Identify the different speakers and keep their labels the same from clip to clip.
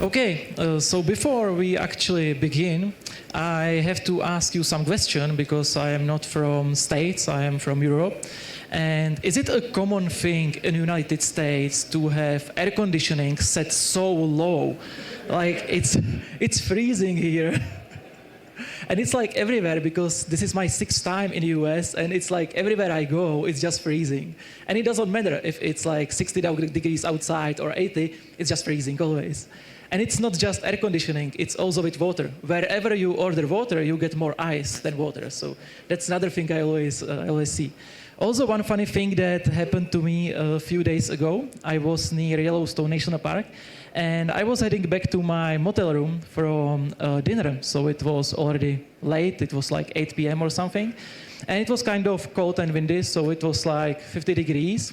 Speaker 1: Okay, so before we actually begin, I have to ask you some question because I am not from States, I am from Europe. And is it a common thing in the United States to have air conditioning set so low? Like it's freezing here. And it's like everywhere because this is my 6th time in the US and it's like everywhere I go, it's just freezing. And it doesn't matter if it's like 60 degrees outside or 80, it's just freezing always. And it's not just air conditioning, it's also with water. Wherever you order water, you get more ice than water. So that's another thing I always see. Also, one funny thing that happened to me a few days ago, I was near Yellowstone National Park, and I was heading back to my motel room from dinner. So it was already late, it was like 8 p.m. or something. And it was kind of cold and windy, so it was like 50 degrees.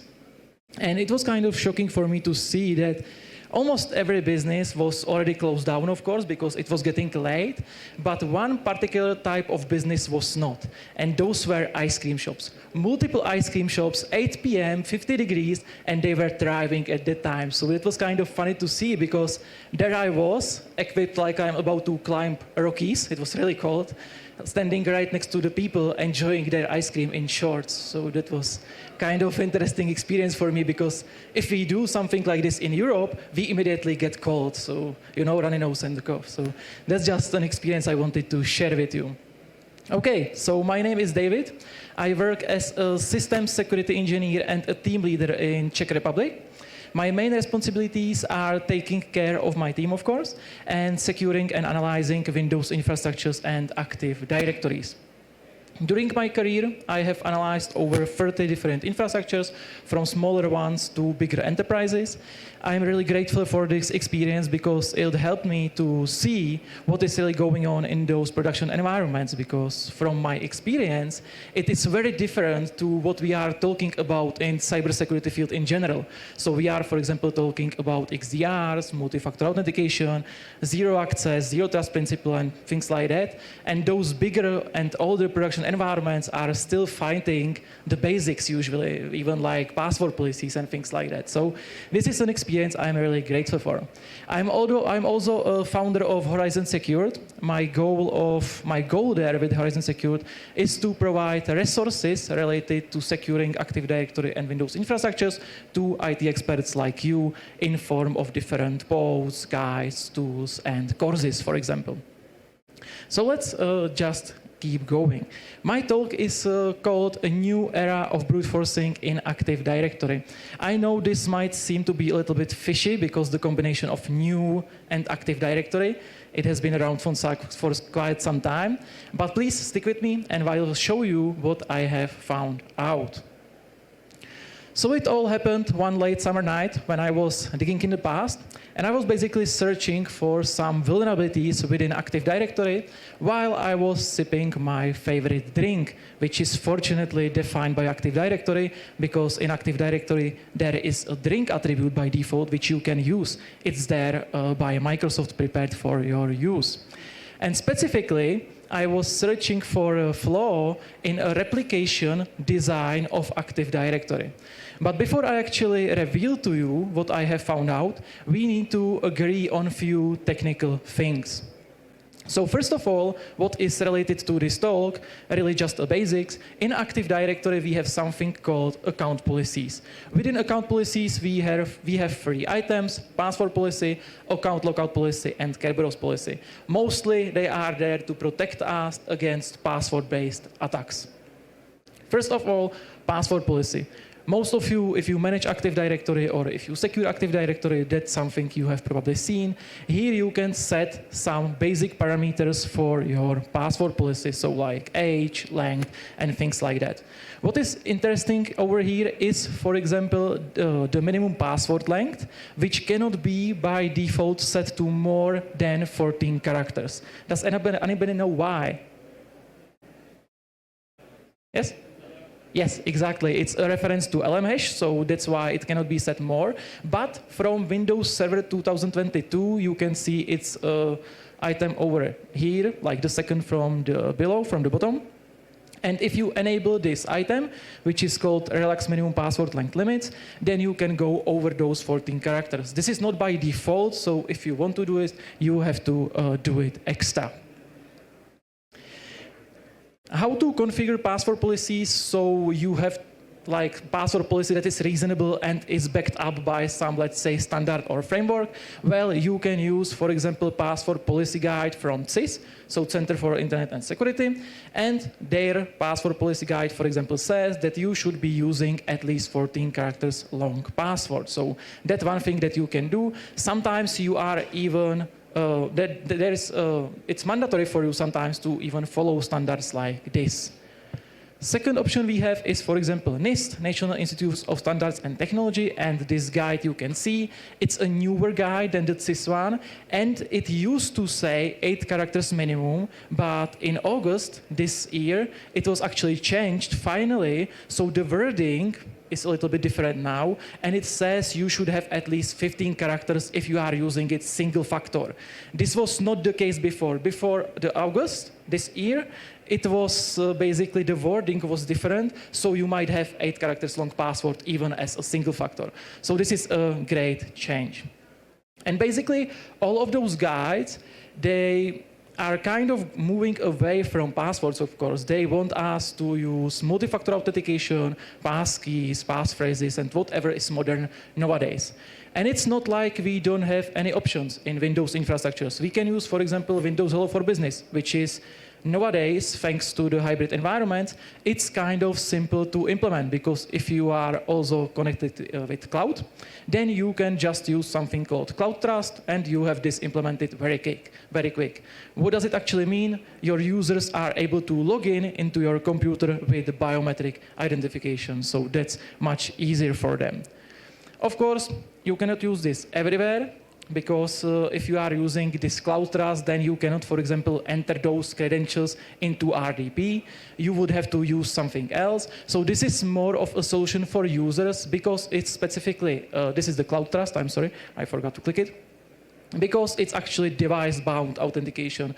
Speaker 1: And it was kind of shocking for me to see that almost every business was already closed down, of course, because it was getting late, but one particular type of business was not, and those were ice cream shops. Multiple ice cream shops, 8 p.m., 50 degrees, and they were thriving at that time. So it was kind of funny to see, because there I was, equipped like I'm about to climb Rockies, it was really cold, standing right next to the people enjoying their ice cream in shorts. So that was kind of interesting experience for me, because if we do something like this in Europe, we immediately get cold. So, you know, runny nose and the cough. So that's just an experience I wanted to share with you. Okay, so my name is David. I work as a systems security engineer and a team leader in Czech Republic. My main responsibilities are taking care of my team, of course, and securing and analyzing Windows infrastructures and Active Directories. During my career, I have analyzed over 30 different infrastructures, from smaller ones to bigger enterprises. I'm really grateful for this experience because it helped me to see what is really going on in those production environments, because from my experience, it is very different to what we are talking about in cybersecurity field in general. So we are, for example, talking about XDRs, multi-factor authentication, zero access, zero trust principle, and things like that. And those bigger and older production environments are still fighting the basics usually, even like password policies and things like that. So this is an experience I'm really grateful for. I'm also a founder of Horizon Secured. My goal there with Horizon Secured is to provide resources related to securing Active Directory and Windows infrastructures to IT experts like you in form of different posts, guides, tools, and courses, for example. So let's just keep going. My talk is called A New Era of Brute Forcing in Active Directory. I know this might seem to be a little bit fishy because the combination of new and Active Directory, it has been around for quite some time, but please stick with me and I will show you what I have found out. So it all happened one late summer night when I was digging in the past, and I was basically searching for some vulnerabilities within Active Directory while I was sipping my favorite drink, which is fortunately defined by Active Directory, because in Active Directory there is a drink attribute by default which you can use. It's there by Microsoft prepared for your use. And specifically, I was searching for a flaw in a replication design of Active Directory. But before I actually reveal to you what I have found out, we need to agree on a few technical things. So first of all, what is related to this talk, really just the basics. In Active Directory, we have something called account policies. Within account policies, we have 3 items: password policy, account lockout policy, and Kerberos policy. Mostly, they are there to protect us against password-based attacks. First of all, password policy. Most of you, if you manage Active Directory or if you secure Active Directory, that's something you have probably seen. Here you can set some basic parameters for your password policy, so like age, length, and things like that. What is interesting over here is, for example, the minimum password length, which cannot be by default set to more than 14 characters. Does anybody know why? Yes? Yes, exactly. It's a reference to LM hash, so that's why it cannot be set more. But from Windows Server 2022, you can see it's item over here, like the second from the below, from the bottom. And if you enable this item, which is called relax minimum password length limits, then you can go over those 14 characters. This is not by default, so if you want to do it, you have to do it extra. How to configure password policies so you have like password policy that is reasonable and is backed up by some, let's say, standard or framework? Well, you can use, for example, password policy guide from CIS, so Center for Internet and Security, and their password policy guide, for example, says that you should be using at least 14 characters long password. So that's one thing that you can do. Sometimes you are even it's mandatory for you sometimes to even follow standards like this. Second option we have is, for example, NIST, National Institute of Standards and Technology, and this guide you can see, it's a newer guide than the CIS one, and it used to say 8 characters minimum, but in August this year, it was actually changed finally, so the wording is a little bit different now, and it says you should have at least 15 characters if you are using it single factor. This was not the case before. Before the August this year, it was basically the wording was different, so you might have 8 characters long password even as a single factor. So this is a great change. And basically, all of those guides, they are kind of moving away from passwords, of course. They want us to use multi-factor authentication, passkeys, passphrases, and whatever is modern nowadays. And it's not like we don't have any options in Windows infrastructures. We can use, for example, Windows Hello for Business, which is nowadays, thanks to the hybrid environment, it's kind of simple to implement, because if you are also connected with cloud, then you can just use something called Cloud Trust, and you have this implemented very quick. What does it actually mean? Your users are able to log in into your computer with biometric identification, so that's much easier for them. Of course, you cannot use this everywhere, because if you are using this Cloud Trust, then you cannot, for example, enter those credentials into RDP. You would have to use something else. So this is more of a solution for users, because it's specifically, this is the Cloud Trust, I'm sorry, I forgot to click it, because it's actually device-bound authentication.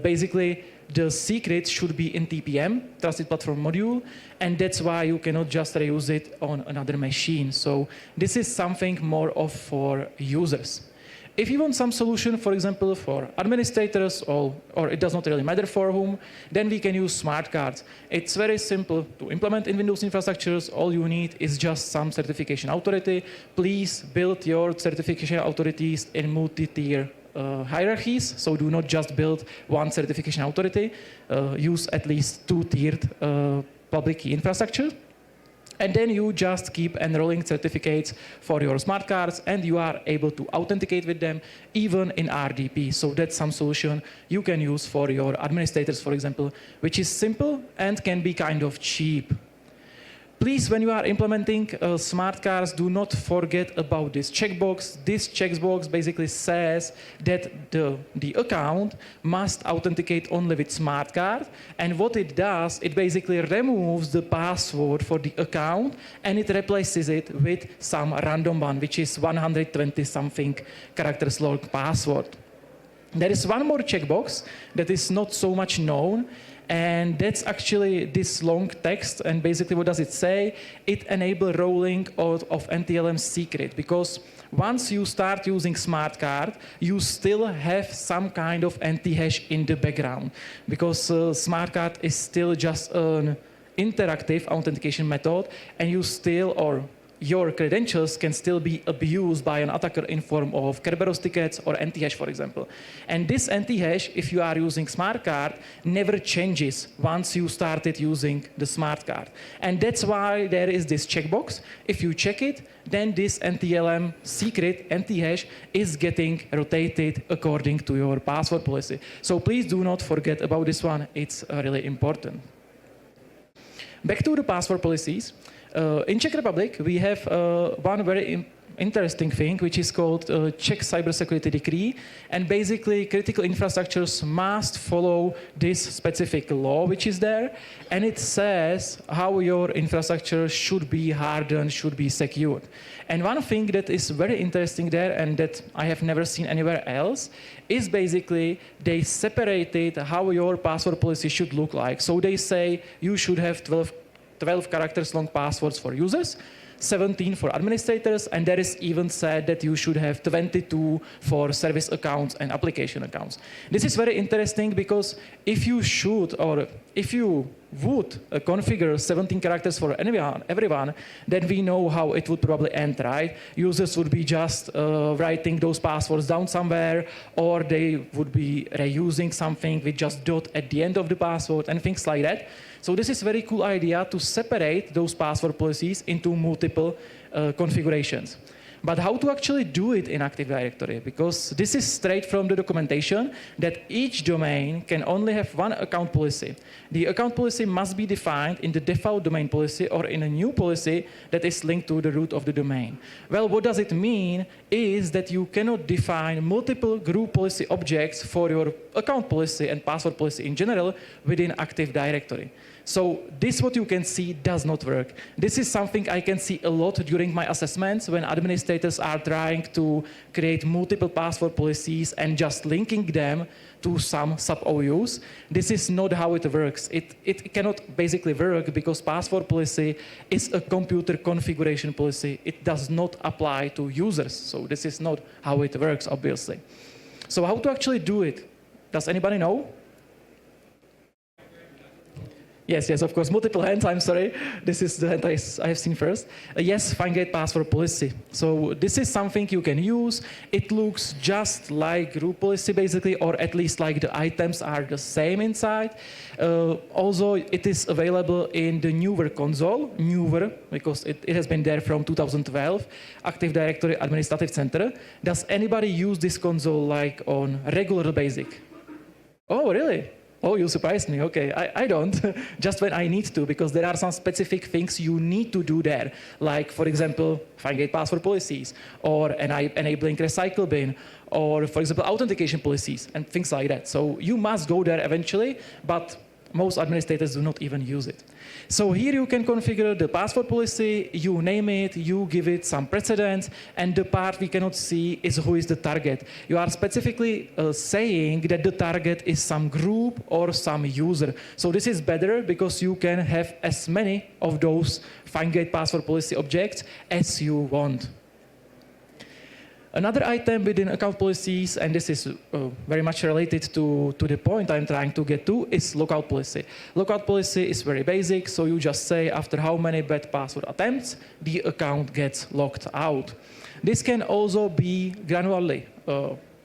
Speaker 1: Basically, the secret should be in TPM, Trusted Platform Module, and that's why you cannot just reuse it on another machine. So this is something more of for users. If you want some solution, for example, for administrators, or it does not really matter for whom, then we can use smart cards. It's very simple to implement in Windows infrastructures. All you need is just some certification authority. Please build your certification authorities in multi-tier hierarchies, so do not just build one certification authority. Use at least 2-tiered public key infrastructure. And then you just keep enrolling certificates for your smart cards, and you are able to authenticate with them even in RDP. So that's some solution you can use for your administrators, for example, which is simple and can be kind of cheap. Please, when you are implementing smart cards, do not forget about this checkbox. This checkbox basically says that the account must authenticate only with smart card. And what it does, it basically removes the password for the account, and it replaces it with some random one, which is 120-something characters long password. There is one more checkbox that is not so much known, and that's actually this long text. And basically what does it say? It enables rolling of NTLM secret, because once you start using smart card, you still have some kind of NT-hash in the background, because smart card is still just an interactive authentication method, and you still, or your credentials can still be abused by an attacker in form of Kerberos tickets or NT-hash, for example. And this NT-hash, if you are using smart card, never changes once you started using the smart card. And that's why there is this checkbox. If you check it, then this NTLM secret NT-hash is getting rotated according to your password policy. So please do not forget about this one. It's really important. Back to the password policies. In Czech Republic, we have one very interesting thing, which is called Czech Cybersecurity Decree. And basically, critical infrastructures must follow this specific law, which is there. And it says how your infrastructure should be hardened, should be secured. And one thing that is very interesting there, and that I have never seen anywhere else, is basically they separated how your password policy should look like. So they say you should have 12 characters long passwords for users, 17 for administrators, and there is even said that you should have 22 for service accounts and application accounts. This is very interesting because if you should, or if you would configure 17 characters for everyone, then we know how it would probably end, right? Users would be just writing those passwords down somewhere, or they would be reusing something with just dot at the end of the password and things like that. So this is a very cool idea to separate those password policies into multiple configurations. But how to actually do it in Active Directory? Because this is straight from the documentation that each domain can only have one account policy. The account policy must be defined in the default domain policy or in a new policy that is linked to the root of the domain. Well, what does it mean is that you cannot define multiple group policy objects for your account policy and password policy in general within Active Directory. So this, what you can see, does not work. This is something I can see a lot during my assessments when administrators are trying to create multiple password policies and just linking them to some sub-OUs. This is not how it works. It cannot basically work because password policy is a computer configuration policy. It does not apply to users. So this is not how it works, obviously. So how to actually do it? Does anybody know? Yes, of course, multiple hands, I'm sorry. This is the hand I have seen first. Yes, fine-grained password policy. So this is something you can use. It looks just like group policy, basically, or at least like the items are the same inside. Also, it is available in the newer console, because it has been there from 2012, Active Directory Administrative Center. Does anybody use this console like on regular basic? Oh, really? Oh, you surprised me. Okay, I don't, just when I need to, because there are some specific things you need to do there, like, for example, fine-grained password policies, or enabling recycle bin, or, for example, authentication policies, and things like that. So you must go there eventually, but most administrators do not even use it. So here you can configure the password policy, you name it, you give it some precedence, and the part we cannot see is who is the target. You are specifically saying that the target is some group or some user. So this is better because you can have as many of those fine-grained password policy objects as you want. Another item within account policies, and this is very much related to the point I'm trying to get to, is lockout policy. Lockout policy is very basic, so you just say after how many bad password attempts, the account gets locked out. This can also be granularly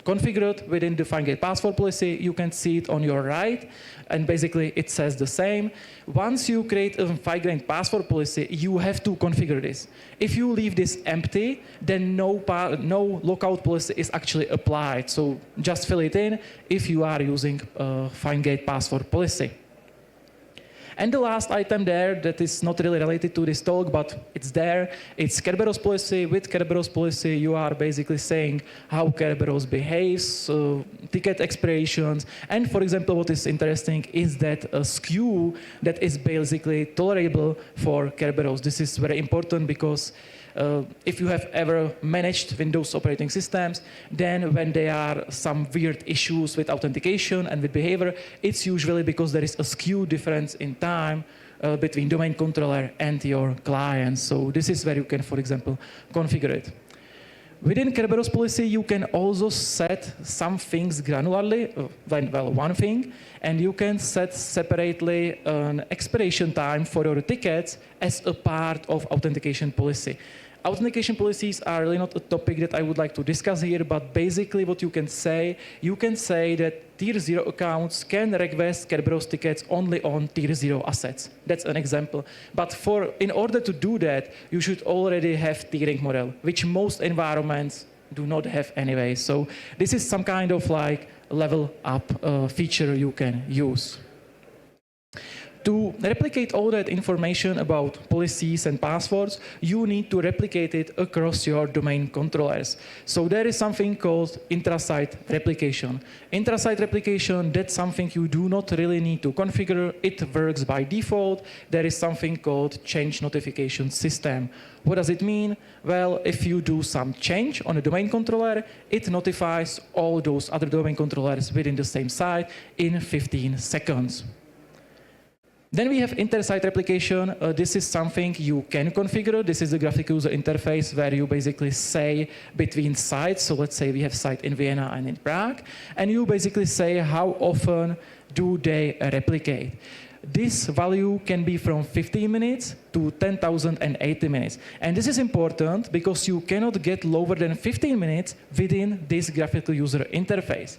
Speaker 1: configured within the fine-grained password policy. You can see it on your right, and basically it says the same. Once you create a fine-grained password policy, you have to configure this. If you leave this empty, then no lockout policy is actually applied. So just fill it in if you are using a fine-grained password policy. And the last item there that is not really related to this talk, but it's there, it's Kerberos policy. With Kerberos policy, you are basically saying how Kerberos behaves, ticket expirations, and for example, what is interesting is that a skew that is basically tolerable for Kerberos. This is very important because if you have ever managed Windows operating systems, then when there are some weird issues with authentication and with behavior, it's usually because there is a skew difference in time between domain controller and your client. So this is where you can, for example, configure it. Within Kerberos policy, you can also set some things granularly, well, one thing, and you can set separately an expiration time for your tickets as a part of authentication policy. Authentication policies are really not a topic that I would like to discuss here, but basically what you can say that tier 0 accounts can request Kerberos tickets only on tier 0 assets. That's an example. But in order to do that, you should already have tiering model, which most environments do not have anyway. So this is some kind of like level up feature you can use. To replicate all that information about policies and passwords, you need to replicate it across your domain controllers. So there is something called intra-site replication. Intra-site replication, that's something you do not really need to configure. It works by default. There is something called change notification system. What does it mean? Well, if you do some change on a domain controller, it notifies all those other domain controllers within the same site in 15 seconds. Then we have inter-site replication. This is something you can configure. This is the graphic user interface where you basically say between sites. So let's say we have site in Vienna and in Prague. And you basically say how often do they replicate. This value can be from 15 minutes to 10,080 minutes. And this is important because you cannot get lower than 15 minutes within this graphical user interface.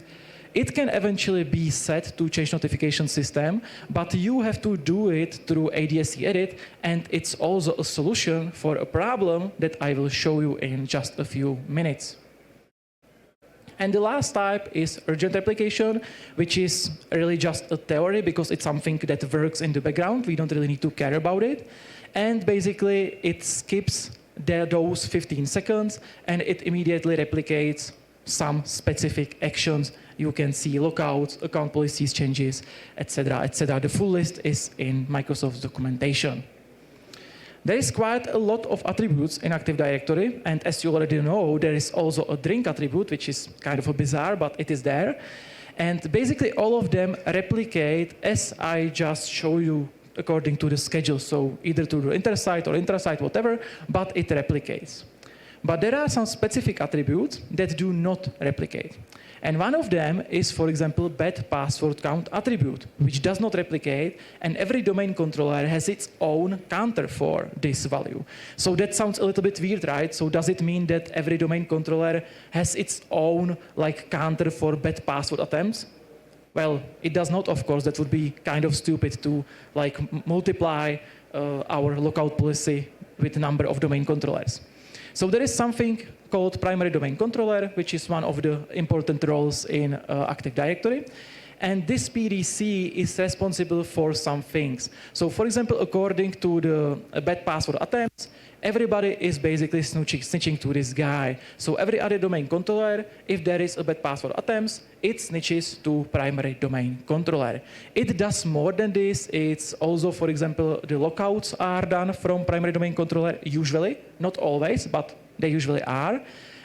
Speaker 1: It can eventually be set to change notification system, but you have to do it through ADSC edit, and it's also a solution for a problem that I will show you in just a few minutes. And the last type is urgent replication, which is really just a theory because it's something that works in the background. We don't really need to care about it. And basically, it skips those 15 seconds, and it immediately replicates some specific actions. You can see lockouts, account policies changes, etc., etc. The full list is in Microsoft's documentation. There is quite a lot of attributes in Active Directory, and as you already know, there is also a drink attribute, which is kind of a bizarre, but it is there. And basically all of them replicate as I just show you according to the schedule, so either to the inter-site or intra-site, whatever, but it replicates. But there are some specific attributes that do not replicate. And one of them is, for example, bad password count attribute, which does not replicate, and every domain controller has its own counter for this value. So that sounds a little bit weird, right? So does it mean that every domain controller has its own counter for bad password attempts? Well, it does not, of course. That would be kind of stupid to multiply our lockout policy with the number of domain controllers. So there is something called primary domain controller, which is one of the important roles in Active Directory. And this PDC is responsible for some things. So for example, according to the bad password attempts, everybody is basically snitching to this guy. So every other domain controller, if there is a bad password attempts, it snitches to primary domain controller. It does more than this. It's also, for example, the lockouts are done from primary domain controller, usually, not always, but they usually are.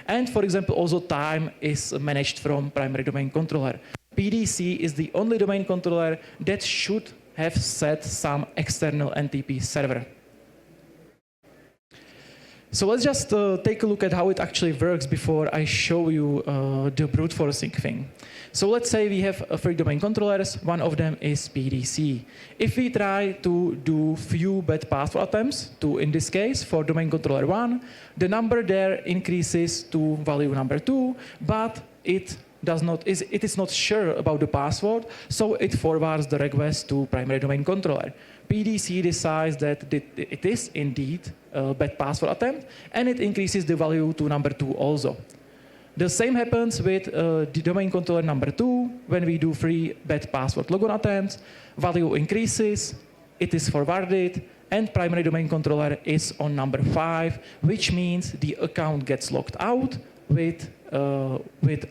Speaker 1: And for example, also time is managed from primary domain controller. PDC is the only domain controller that should have set some external NTP server. So let's just take a look at how it actually works before I show you the brute forcing thing. So let's say we have 3 domain controllers. One of them is PDC. If we try to do few bad password attempts, in this case, for domain controller 1, the number there increases to value number 2, but it is not sure about the password, so it forwards the request to primary domain controller. PDC decides that it is indeed a bad password attempt, and it increases the value to number 2 also. The same happens with the domain controller number 2. When we do 3 bad password logon attempts, value increases, it is forwarded, and primary domain controller is on number 5, which means the account gets locked out with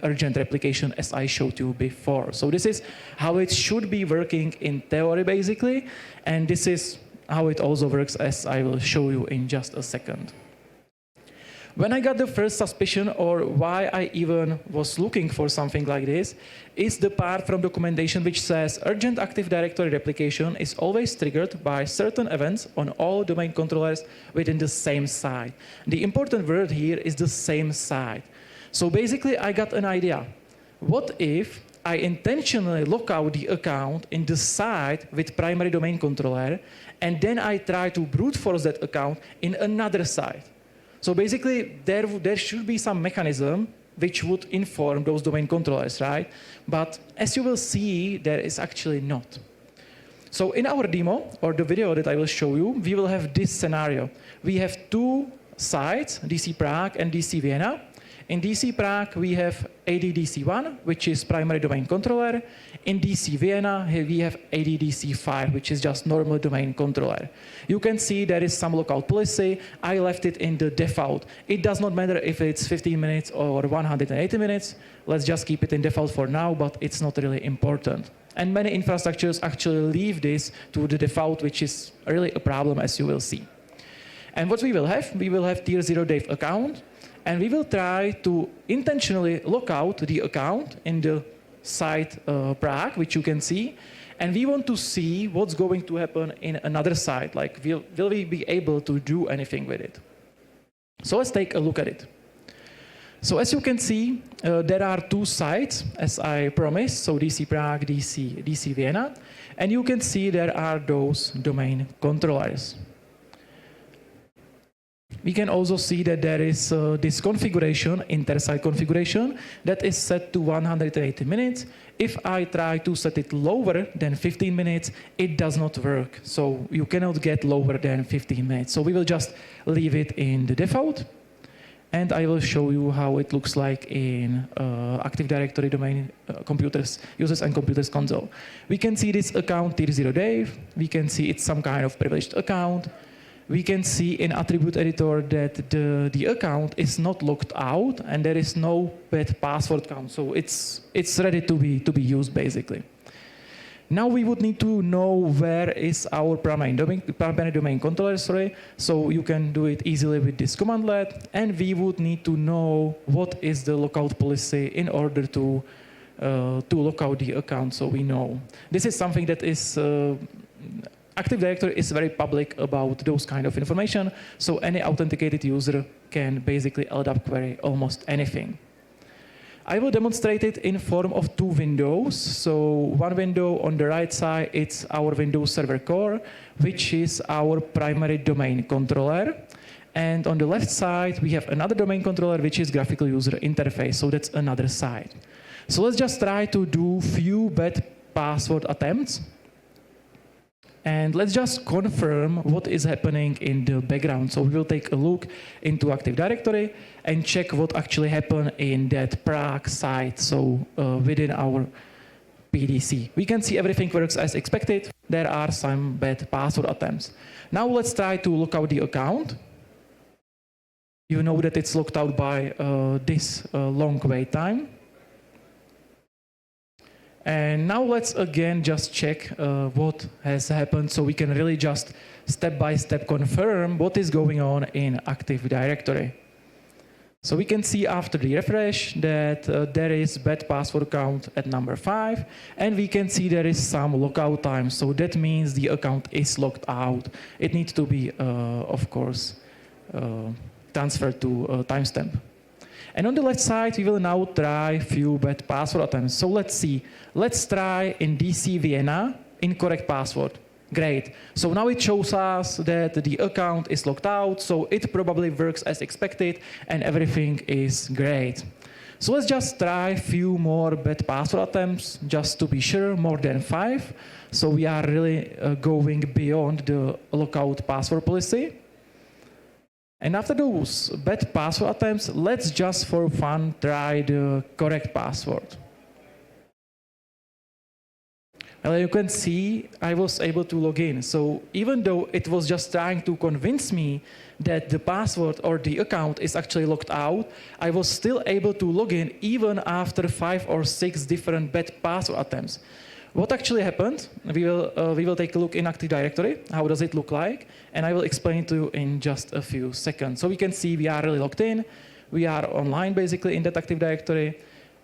Speaker 1: urgent replication, as I showed you before. So this is how it should be working in theory, basically, and this is how it also works, as I will show you in just a second. When I got the first suspicion, or why I even was looking for something like this, is the part from documentation which says urgent Active Directory replication is always triggered by certain events on all domain controllers within the same site. The important word here is the same site. So basically, I got an idea. What if I intentionally lock out the account in the site with primary domain controller, and then I try to brute force that account in another site? So basically, there should be some mechanism which would inform those domain controllers, right? But as you will see, there is actually not. So in our demo, or the video that I will show you, we will have this scenario. We have 2 sites, DC Prague and DC Vienna. In DC Prague, we have ADDC1, which is primary domain controller. In DC Vienna, we have ADDC5, which is just normal domain controller. You can see there is some lockout policy. I left it in the default. It does not matter if it's 15 minutes or 180 minutes. Let's just keep it in default for now, but it's not really important. And many infrastructures actually leave this to the default, which is really a problem, as you will see. And what we will have tier 0 Dave account, and we will try to intentionally lock out the account in the site Prague, which you can see. And we want to see what's going to happen in another site, like will we be able to do anything with it? So let's take a look at it. So as you can see, there are two sites, as I promised, so DC Prague, DC Vienna. And you can see there are those domain controllers. We can also see that there is this configuration, inter-site configuration, that is set to 180 minutes. If I try to set it lower than 15 minutes, it does not work. So you cannot get lower than 15 minutes. So we will just leave it in the default. And I will show you how it looks like in Active Directory domain computers, users and computers console. We can see this account tier 0 Dave. We can see it's some kind of privileged account. We can see in attribute editor that the account is not locked out and there is no bad password count. So it's ready to be used basically. Now we would need to know where is our primary domain controller, so you can do it easily with this commandlet, and we would need to know what is the lockout policy in order to lock out the account, so we know. This is something that is Active Directory is very public about those kind of information, so any authenticated user can basically LDAP query almost anything. I will demonstrate it in form of two windows. So one window on the right side, it's our Windows Server Core, which is our primary domain controller. And on the left side, we have another domain controller, which is graphical user interface. So that's another side. So let's just try to do few bad password attempts. And let's just confirm what is happening in the background. So we will take a look into Active Directory and check what actually happened in that Prague site, so within our PDC. We can see everything works as expected. There are some bad password attempts. Now let's try to lock out the account. You know that it's locked out by this long wait time. And now let's again just check what has happened, so we can really just step-by-step confirm what is going on in Active Directory. So we can see after the refresh that there is bad password count at number 5, and we can see there is some lockout time. So that means the account is locked out. It needs to be, of course, transferred to a timestamp. And on the left side, we will now try a few bad password attempts. So let's see. Let's try in DC Vienna, incorrect password. Great. So now it shows us that the account is locked out, so it probably works as expected, and everything is great. So let's just try a few more bad password attempts, just to be sure, more than 5. So we are really going beyond the lockout password policy. And after those bad password attempts, let's just for fun try the correct password. And you can see I was able to log in. So even though it was just trying to convince me that the password or the account is actually locked out, I was still able to log in even after 5 or 6 different bad password attempts. What actually happened? We will take a look in Active Directory. How does it look like? And I will explain to you in just a few seconds. So we can see we are really logged in. We are online basically in that Active Directory.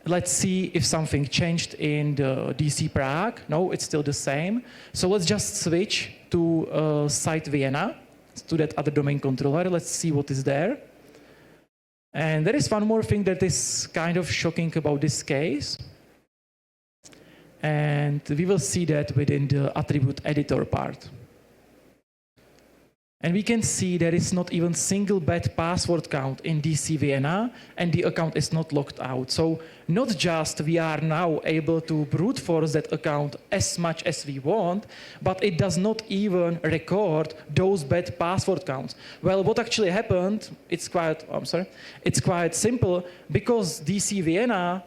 Speaker 1: Let's see if something changed in the DC Prague. No, it's still the same. So let's just switch to site Vienna, to that other domain controller. Let's see what is there. And there is one more thing that is kind of shocking about this case. And we will see that within the attribute editor part. And we can see there is not even single bad password count in DCVNA, and the account is not locked out. So not just we are now able to brute force that account as much as we want, but it does not even record those bad password counts. Well, what actually happened, it's quite simple, because DCVNA,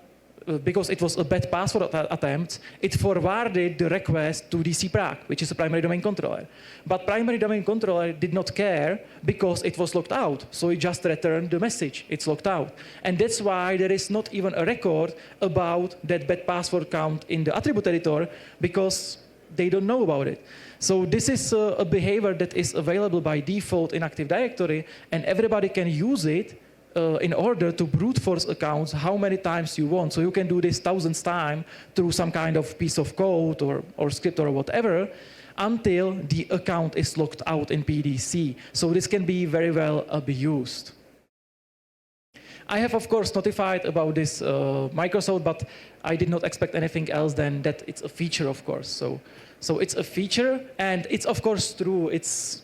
Speaker 1: because it was a bad password attempt, it forwarded the request to DC Prague, which is a primary domain controller. But primary domain controller did not care because it was locked out. So it just returned the message, it's locked out. And that's why there is not even a record about that bad password count in the attribute editor, because they don't know about it. So this is a behavior that is available by default in Active Directory, and everybody can use it in order to brute force accounts how many times you want. So you can do this thousands times through some kind of piece of code or script or whatever until the account is locked out in PDC. So this can be very well abused. I have, of course, notified about this Microsoft, but I did not expect anything else than that it's a feature, of course. So it's a feature, and it's, of course, true. It's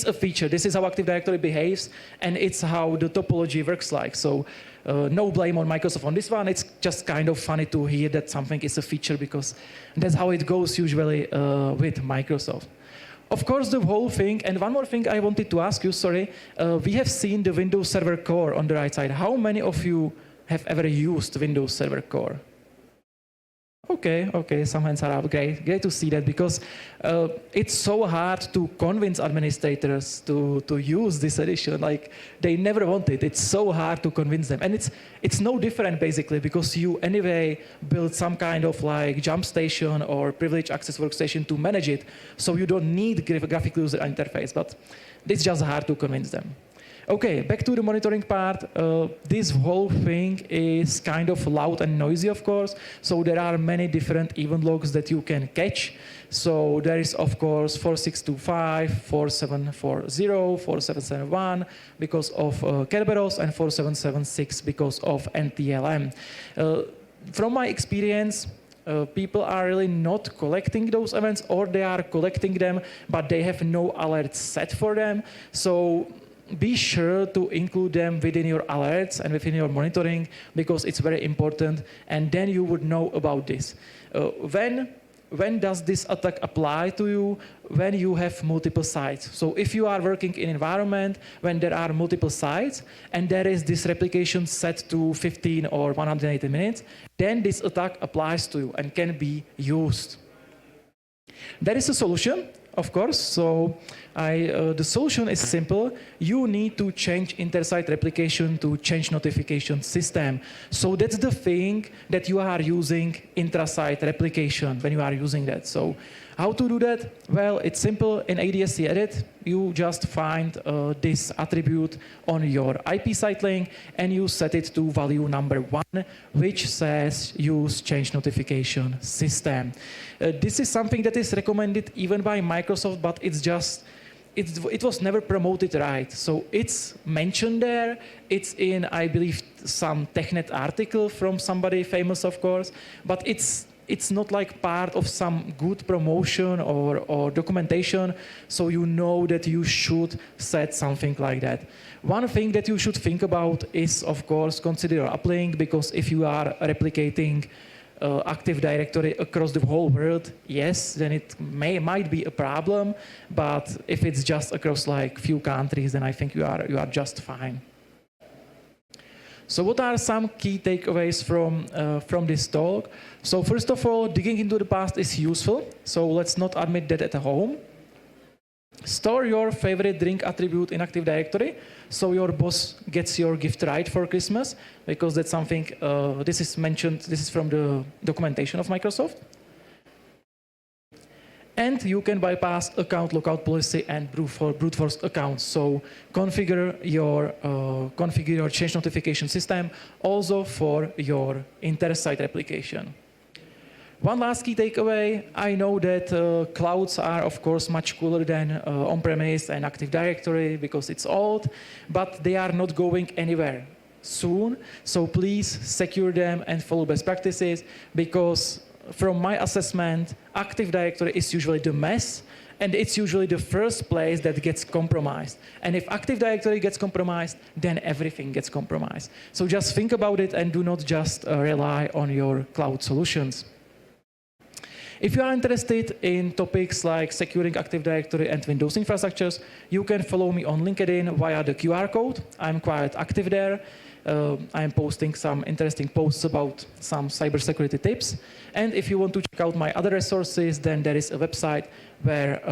Speaker 1: a feature. This is how Active Directory behaves, and it's how the topology works like. So no blame on Microsoft on this one. It's just kind of funny to hear that something is a feature, because that's how it goes usually with Microsoft. Of course, the whole thing, and one more thing I wanted to ask you, sorry, we have seen the Windows Server Core on the right side. How many of you have ever used Windows Server Core? Okay, some hands are up. Great to see that, because it's so hard to convince administrators to use this edition. Like, they never want it. It's so hard to convince them. And it's no different, basically, because you anyway build some kind of like jump station or privileged access workstation to manage it, so you don't need graphical user interface, but it's just hard to convince them. Okay, back to the monitoring part. This whole thing is kind of loud and noisy, of course. So there are many different event logs that you can catch. So there is, of course, 4625, 4740, 4771 because of Kerberos, and 4776 because of NTLM. From my experience, people are really not collecting those events, or they are collecting them, but they have no alerts set for them. So be sure to include them within your alerts and within your monitoring, because it's very important, and then you would know about this. When does this attack apply to you? When you have multiple sites. So if you are working in an environment when there are multiple sites and there is this replication set to 15 or 180 minutes, then this attack applies to you and can be used. There is a solution, of course. So the solution is simple. You need to change inter-site replication to change notification system. So that's the thing that you are using intra-site replication when you are using that. So how to do that? Well, it's simple. In ADSC edit, you just find this attribute on your IP site link, and you set it to value number 1, which says use change notification system. This is something that is recommended even by Microsoft, but it was never promoted right. So it's mentioned there. It's in, I believe, some TechNet article from somebody famous, of course, but it's not like part of some good promotion or documentation, so you know that you should set something like that. One thing that you should think about is, of course, consider your uplink, because if you are replicating Active Directory across the whole world, yes, then it might be a problem, but if it's just across like few countries, then I think you are just fine. So what are some key takeaways from this talk? So first of all, digging into the past is useful. So let's not admit that at home. Store your favorite drink attribute in Active Directory, so your boss gets your gift right for Christmas, because that's something, this is mentioned, this is from the documentation of Microsoft. And you can bypass account lockout policy and brute force accounts. So configure your change notification system also for your inter-site replication. One last key takeaway, I know that clouds are, of course, much cooler than on-premise and Active Directory because it's old, but they are not going anywhere soon. So please secure them and follow best practices, because from my assessment, Active Directory is usually the mess, and it's usually the first place that gets compromised. And if Active Directory gets compromised, then everything gets compromised. So just think about it and do not just rely on your cloud solutions. If you are interested in topics like securing Active Directory and Windows infrastructures, you can follow me on LinkedIn via the QR code. I'm quite active there. I'm posting some interesting posts about some cybersecurity tips. And if you want to check out my other resources, then there is a website where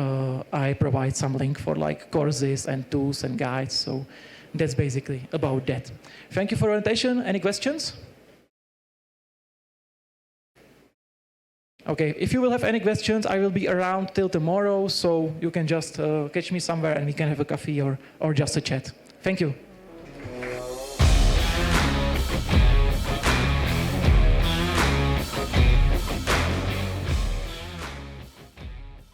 Speaker 1: I provide some link for like courses and tools and guides. So that's basically about that. Thank you for your attention. Any questions? Okay, if you will have any questions, I will be around till tomorrow, so you can just catch me somewhere and we can have a coffee or just a chat. Thank you.